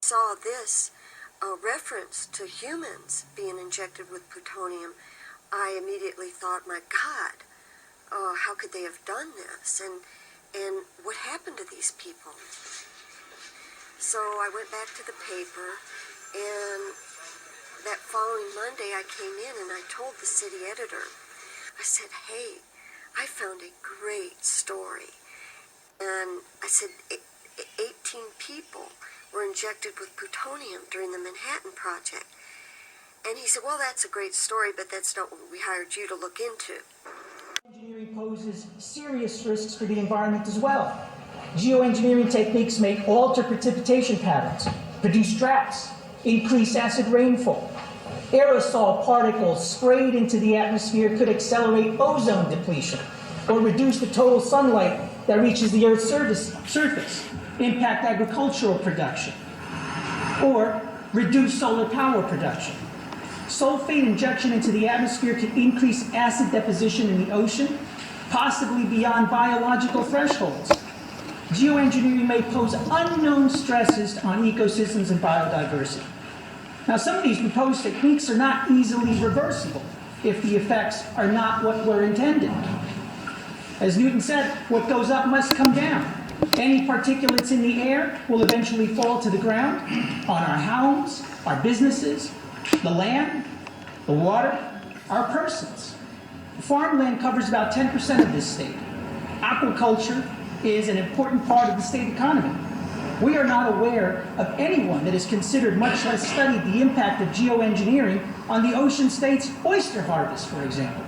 saw this reference to humans being injected with plutonium, I immediately thought, my God, how could they have done this? And what happened to these people? So I went back to the paper, and that following Monday I came in and I told the city editor, I said, hey, I found a great story. And I said, 18 people were injected with plutonium during the Manhattan Project. And he said, well, that's a great story, but that's not what we hired you to look into. Engineering poses serious risks for the environment as well. Geoengineering techniques may alter precipitation patterns, produce droughts, increase acid rainfall. Aerosol particles sprayed into the atmosphere could accelerate ozone depletion or reduce the total sunlight that reaches the Earth's surface, impact agricultural production, or reduce solar power production. Sulfate injection into the atmosphere could increase acid deposition in the ocean, possibly beyond biological thresholds. Geoengineering may pose unknown stresses on ecosystems and biodiversity. Now, some of these proposed techniques are not easily reversible if the effects are not what were intended. As Newton said, what goes up must come down. Any particulates in the air will eventually fall to the ground on our homes, our businesses, the land, the water, our persons. Farmland covers about 10% of this state. Aquaculture is an important part of the state economy. We are not aware of anyone that has considered, much less studied, the impact of geoengineering on the ocean state's oyster harvest, for example.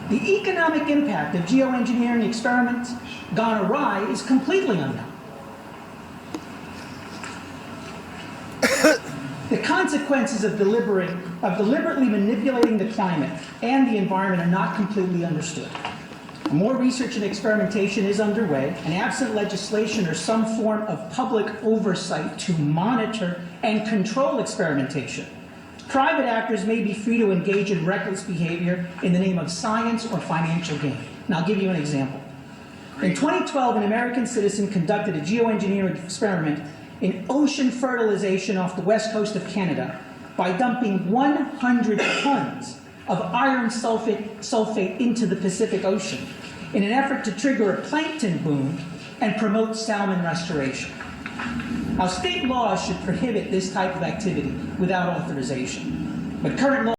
The economic impact of geoengineering experiments gone awry is completely unknown. The consequences of deliberately manipulating the climate and the environment are not completely understood. More research and experimentation is underway, and absent legislation or some form of public oversight to monitor and control experimentation, private actors may be free to engage in reckless behavior in the name of science or financial gain. And I'll give you an example. In 2012, an American citizen conducted a geoengineering experiment in ocean fertilization off the west coast of Canada by dumping 100 tons of iron sulfate into the Pacific Ocean in an effort to trigger a plankton boom and promote salmon restoration. Now, state laws should prohibit this type of activity without authorization, but current law